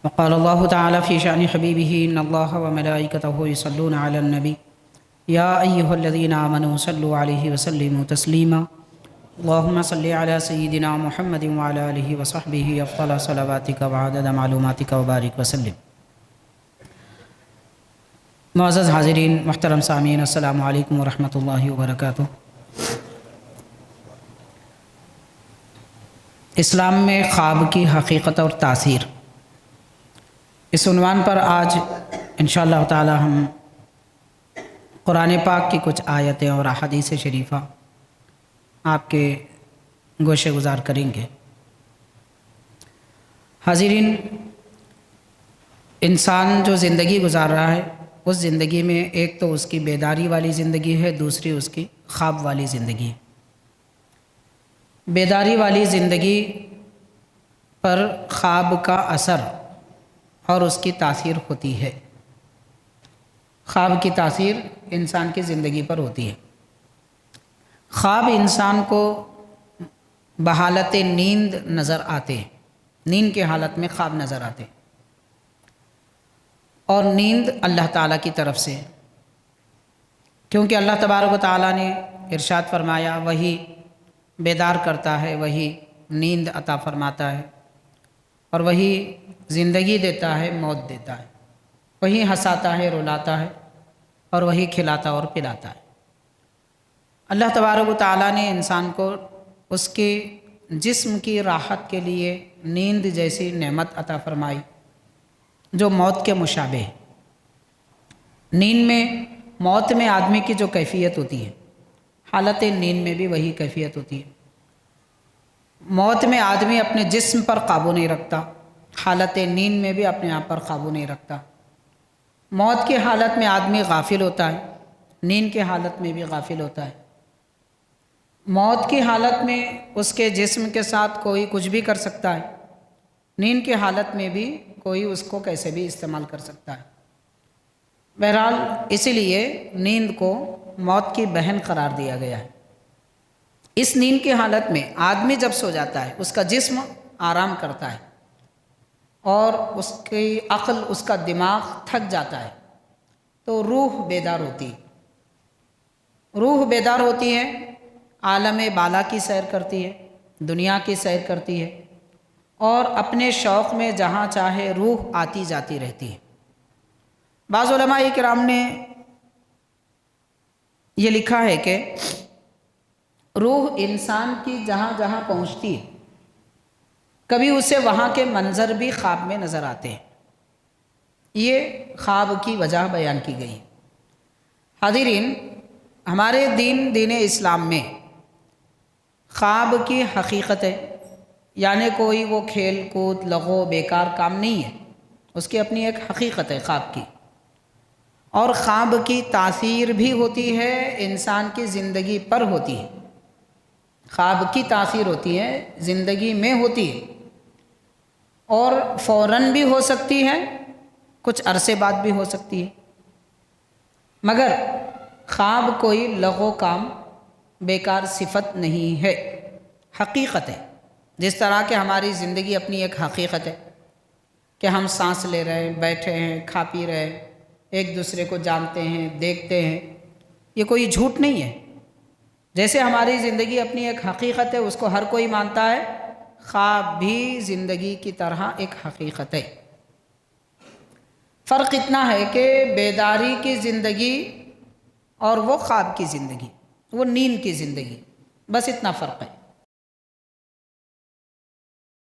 وقال اللہ تعالیٰ فی شأن حبیبہ ان اللہ وملائکتہ یصلون علی النبی یا ایہا الذین آمنوا صلوا علیہ وسلموا تسلیما اللہم صلی علی سیدنا محمد وعلی آلہ وصحبہ افضل صلواتک وعدد معلوماتک وبارک وسلم۔ معزز حاضرین، محترم سامعین، السلام علیکم ورحمۃ اللہ وبرکاتہ۔ اسلام میں خواب کی حقیقت اور تاثیر، اس عنوان پر آج انشاءاللہ تعالی ہم قرآن پاک کی کچھ آیتیں اور احادیث شریفہ آپ کے گوشے گزار کریں گے۔ حاضرین، انسان جو زندگی گزار رہا ہے اس زندگی میں ایک تو اس کی بیداری والی زندگی ہے، دوسری اس کی خواب والی زندگی ہے۔ بیداری والی زندگی پر خواب کا اثر اور اس کی تاثیر ہوتی ہے۔ خواب کی تاثیر انسان کی زندگی پر ہوتی ہے۔ خواب انسان کو بحالت نیند نظر آتے ہیں، نیند کے حالت میں خواب نظر آتے ہیں، اور نیند اللہ تعالیٰ کی طرف سے، کیونکہ اللہ تبارک و تعالیٰ نے ارشاد فرمایا وہی بیدار کرتا ہے، وہی نیند عطا فرماتا ہے، اور وہی زندگی دیتا ہے، موت دیتا ہے، وہی ہنساتا ہے، رلاتا ہے، اور وہی کھلاتا اور پلاتا ہے۔ اللہ تبارک و تعالیٰ نے انسان کو اس کے جسم کی راحت کے لیے نیند جیسی نعمت عطا فرمائی جو موت کے مشابہ ہے۔ نیند میں، موت میں آدمی کی جو کیفیت ہوتی ہے، حالت نیند میں بھی وہی کیفیت ہوتی ہے۔ موت میں آدمی اپنے جسم پر قابو نہیں رکھتا، حالت نیند میں بھی اپنے آپ پر قابو نہیں رکھتا۔ موت کی حالت میں آدمی غافل ہوتا ہے، نیند کی حالت میں بھی غافل ہوتا ہے۔ موت کی حالت میں اس کے جسم کے ساتھ کوئی کچھ بھی کر سکتا ہے، نیند کی حالت میں بھی کوئی اس کو کیسے بھی استعمال کر سکتا ہے۔ بہرحال اسی لیے نیند کو موت کی بہن قرار دیا گیا ہے۔ اس نیند کی حالت میں آدمی جب سو جاتا ہے اس کا جسم آرام کرتا ہے اور اس کی عقل، اس کا دماغ تھک جاتا ہے، تو روح بیدار ہوتی ہے۔ روح بیدار ہوتی ہے، عالم بالا کی سیر کرتی ہے، دنیا کی سیر کرتی ہے، اور اپنے شوق میں جہاں چاہے روح آتی جاتی رہتی ہے۔ بعض علماء کرام نے یہ لکھا ہے کہ روح انسان کی جہاں جہاں پہنچتی ہے کبھی اسے وہاں کے منظر بھی خواب میں نظر آتے ہیں۔ یہ خواب کی وجہ بیان کی گئی ہے۔ حاضرین، ہمارے دین اسلام میں خواب کی حقیقت ہے، یعنی کوئی وہ کھیل کود لغو بیکار کام نہیں ہے، اس کی اپنی ایک حقیقت ہے خواب کی، اور خواب کی تاثیر بھی ہوتی ہے، انسان کی زندگی پر ہوتی ہے۔ خواب کی تاثیر ہوتی ہے، زندگی میں ہوتی ہے، اور فوراً بھی ہو سکتی ہے، کچھ عرصے بعد بھی ہو سکتی ہے، مگر خواب کوئی لغو کام، بیکار صفت نہیں ہے، حقیقت ہے۔ جس طرح کہ ہماری زندگی اپنی ایک حقیقت ہے کہ ہم سانس لے رہے ہیں، بیٹھے ہیں، کھا پی رہے ہیں، ایک دوسرے کو جانتے ہیں، دیکھتے ہیں، یہ کوئی جھوٹ نہیں ہے۔ جیسے ہماری زندگی اپنی ایک حقیقت ہے، اس کو ہر کوئی مانتا ہے، خواب بھی زندگی کی طرح ایک حقیقت ہے۔ فرق اتنا ہے کہ بیداری کی زندگی اور وہ خواب کی زندگی، وہ نیند کی زندگی، بس اتنا فرق ہے۔